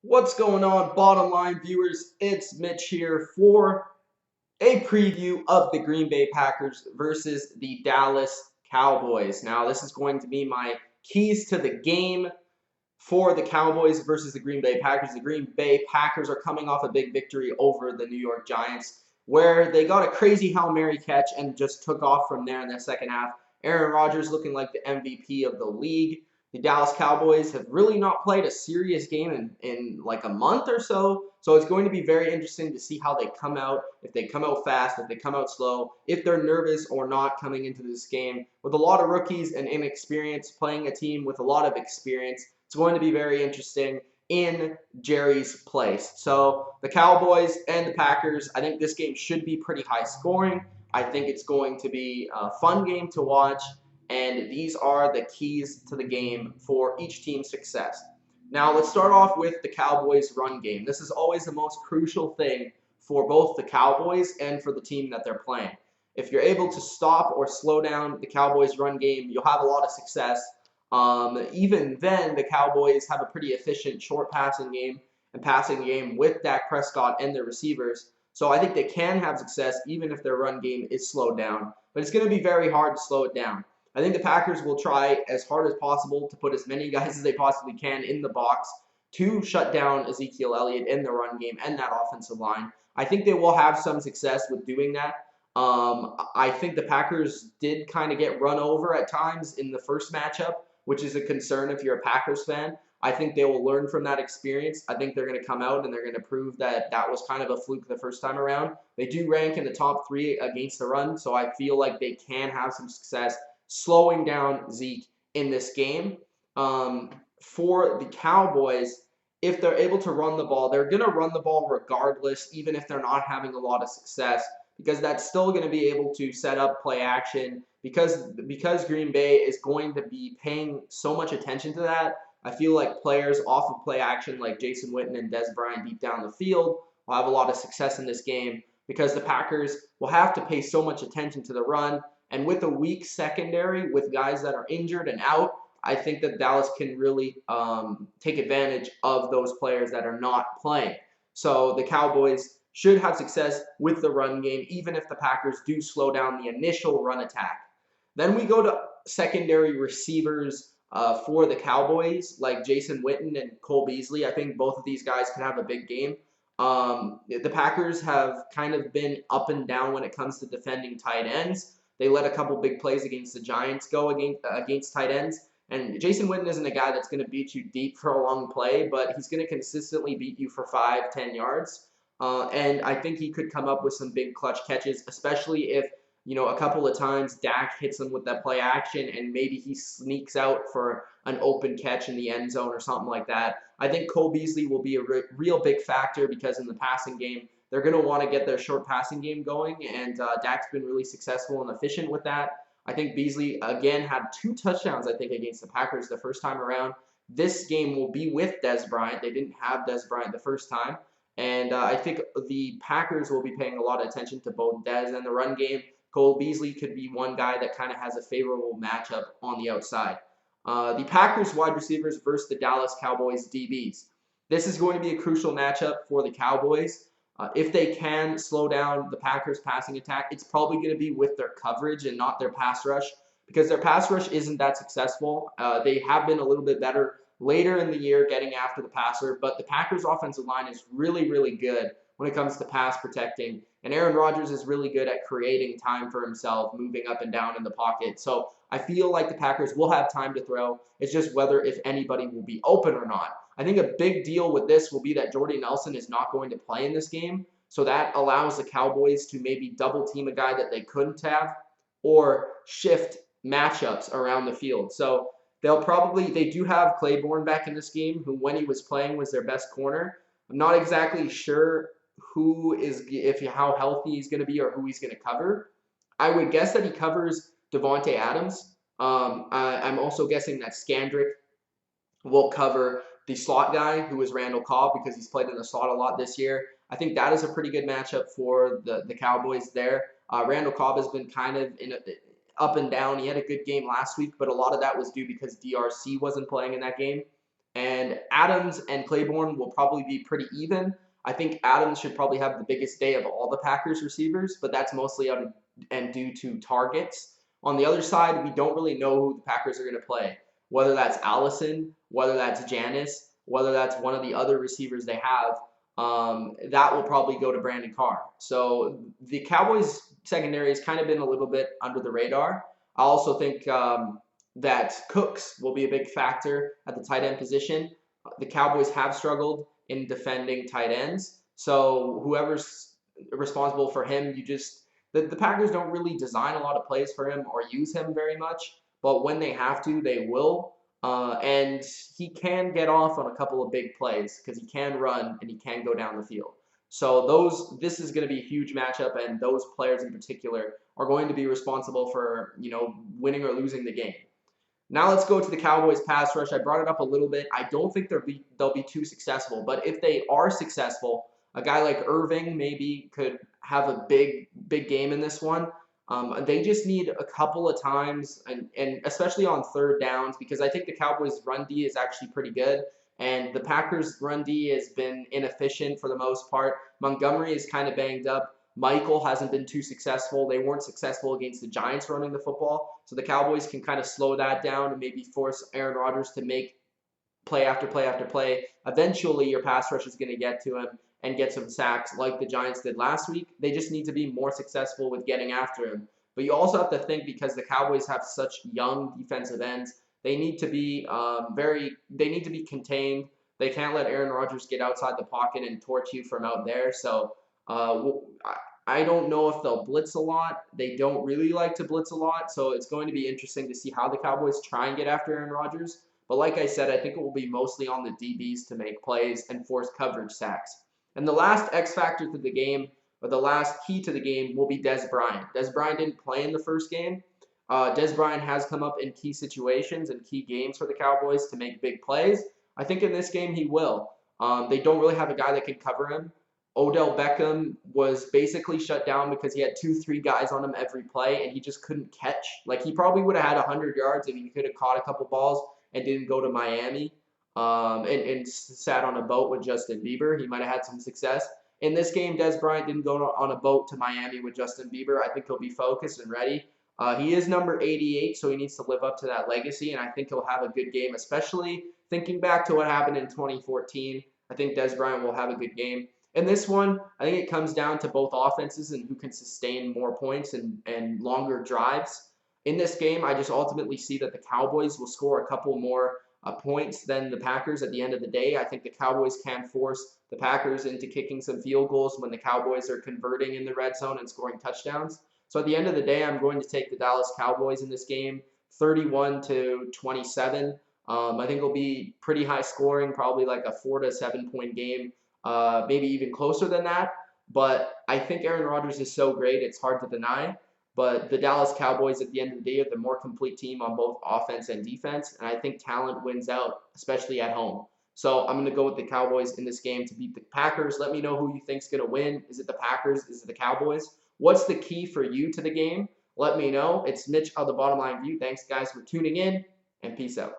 What's going on, bottom line viewers? It's Mitch here for a preview of the Green Bay Packers versus the Dallas Cowboys. Now, this is going to be my keys to the game for the Cowboys versus the Green Bay Packers. The Green Bay Packers are coming off a big victory over the New York Giants, where they got a crazy Hail Mary catch and just took off from there in the second half. Aaron Rodgers looking like the MVP of the league. The Dallas Cowboys have really not played a serious game in like a month or so. So it's going to be very interesting to see how they come out, if they come out fast, if they come out slow, if they're nervous or not coming into this game. With a lot of rookies and inexperience playing a team with a lot of experience, it's going to be very interesting in Jerry's place. So the Cowboys and the Packers, I think this game should be pretty high scoring. I think it's going to be a fun game to watch, and these are the keys to the game for each team's success. Now let's start off with the Cowboys run game. This is always the most crucial thing for both the Cowboys and for the team that they're playing. If you're able to stop or slow down the Cowboys run game, you'll have a lot of success. Even then, the Cowboys have a pretty efficient short passing game and passing game with Dak Prescott and their receivers. So I think they can have success even if their run game is slowed down. But it's going to be very hard to slow it down. I think the Packers will try as hard as possible to put as many guys as they possibly can in the box to shut down Ezekiel Elliott in the run game and that offensive line. I think they will have some success with doing that. I think the Packers did kind of get run over at times in the first matchup, which is a concern if you're a Packers fan. I think they will learn from that experience. I think they're going to come out and they're going to prove that that was kind of a fluke the first time around. They do rank in the top 3 against the run, so I feel like they can have some success slowing down Zeke in this game. For the Cowboys, if they're able to run the ball, they're going to run the ball regardless, even if they're not having a lot of success, because that's still going to be able to set up play action because Green Bay is going to be paying so much attention to that. I feel like players off of play action like Jason Witten and Dez Bryant deep down the field will have a lot of success in this game because the Packers will have to pay so much attention to the run. And with a weak secondary, with guys that are injured and out, I think that Dallas can really take advantage of those players that are not playing. So the Cowboys should have success with the run game, even if the Packers do slow down the initial run attack. Then we go to secondary receivers for the Cowboys, like Jason Witten and Cole Beasley. I think both of these guys can have a big game. The Packers have kind of been up and down when it comes to defending tight ends. They let a couple big plays against the Giants go against tight ends. And Jason Witten isn't a guy that's going to beat you deep for a long play, but he's going to consistently beat you for 5-10 yards. And I think he could come up with some big clutch catches, especially if a couple of times Dak hits him with that play action and maybe he sneaks out for an open catch in the end zone or something like that. I think Cole Beasley will be a real big factor because in the passing game, they're going to want to get their short passing game going, and Dak's been really successful and efficient with that. I think Beasley, again, had 2 touchdowns, I think, against the Packers the first time around. This game will be with Dez Bryant. They didn't have Dez Bryant the first time. And I think the Packers will be paying a lot of attention to both Dez and the run game. Cole Beasley could be one guy that kind of has a favorable matchup on the outside. The Packers wide receivers versus the Dallas Cowboys DBs. This is going to be a crucial matchup for the Cowboys. If they can slow down the Packers' passing attack, it's probably going to be with their coverage and not their pass rush because their pass rush isn't that successful. They have been a little bit better later in the year getting after the passer, but the Packers' offensive line is really, really good when it comes to pass protecting. And Aaron Rodgers is really good at creating time for himself, moving up and down in the pocket. So I feel like the Packers will have time to throw. It's just whether if anybody will be open or not. I think a big deal with this will be that Jordy Nelson is not going to play in this game. So that allows the Cowboys to maybe double team a guy that they couldn't have or shift matchups around the field. So they do have Claiborne back in this game, who when he was playing was their best corner. I'm not exactly sure how healthy he's going to be or who he's going to cover. I would guess that he covers Devontae Adams. I'm also guessing that Scandrick will cover the slot guy, who is Randall Cobb, because he's played in the slot a lot this year. I think that is a pretty good matchup for the Cowboys there. Randall Cobb has been kind of up and down. He had a good game last week, but a lot of that was due because DRC wasn't playing in that game. And Adams and Claiborne will probably be pretty even. I think Adams should probably have the biggest day of all the Packers receivers, but that's mostly out of, and due to targets. On the other side, we don't really know who the Packers are going to play, whether that's Allison, whether that's Janice, whether that's one of the other receivers they have. That will probably go to Brandon Carr. So the Cowboys secondary has kind of been a little bit under the radar. I also think that Cooks will be a big factor at the tight end position. The Cowboys have struggled in defending tight ends. So whoever's responsible for him, the Packers don't really design a lot of plays for him or use him very much. But when they have to, they will. And he can get off on a couple of big plays because he can run and he can go down the field. So this is going to be a huge matchup, and those players in particular are going to be responsible for winning or losing the game. Now let's go to the Cowboys pass rush. I brought it up a little bit. I don't think they'll be too successful, but if they are successful, a guy like Irving maybe could have a big game in this one. They just need a couple of times, and especially on third downs, because I think the Cowboys' run D is actually pretty good, and the Packers' run D has been inefficient for the most part. Montgomery is kind of banged up. Michael hasn't been too successful. They weren't successful against the Giants running the football, so the Cowboys can kind of slow that down and maybe force Aaron Rodgers to make play after play after play. Eventually, your pass rush is going to get to him and get some sacks like the Giants did last week. They just need to be more successful with getting after him. But you also have to think, because the Cowboys have such young defensive ends, they need to be they need to be contained. They can't let Aaron Rodgers get outside the pocket and torch you from out there. So I don't know if they'll blitz a lot. They don't really like to blitz a lot, so it's going to be interesting to see how the Cowboys try and get after Aaron Rodgers. But like I said, I think it will be mostly on the DBs to make plays and force coverage sacks. And the last X factor to the game, or the last key to the game, will be Dez Bryant. Dez Bryant didn't play in the first game. Dez Bryant has come up in key situations and key games for the Cowboys to make big plays. I think in this game he will. They don't really have a guy that can cover him. Odell Beckham was basically shut down because he had 2-3 guys on him every play, and he just couldn't catch. Like, he probably would have had 100 yards if he could have caught a couple balls and didn't go to Miami and sat on a boat with Justin Bieber. He might have had some success. In this game, Dez Bryant didn't go on a boat to Miami with Justin Bieber. I think he'll be focused and ready. He is number 88, so he needs to live up to that legacy, and I think he'll have a good game, especially thinking back to what happened in 2014. I think Dez Bryant will have a good game. In this one, I think it comes down to both offenses and who can sustain more points and longer drives. In this game, I just ultimately see that the Cowboys will score a couple more points than the Packers at the end of the day. I think the Cowboys can force the Packers into kicking some field goals when the Cowboys are converting in the red zone and scoring touchdowns. So at the end of the day, I'm going to take the Dallas Cowboys in this game, 31-27. I think it'll be pretty high scoring, probably like a 4 to 7 point game. Maybe even closer than that. But I think Aaron Rodgers is so great, it's hard to deny. But the Dallas Cowboys, at the end of the day, are the more complete team on both offense and defense. And I think talent wins out, especially at home. So I'm going to go with the Cowboys in this game to beat the Packers. Let me know who you think's going to win. Is it the Packers? Is it the Cowboys? What's the key for you to the game? Let me know. It's Mitch of TheBottomLineView. Thanks, guys, for tuning in, and peace out.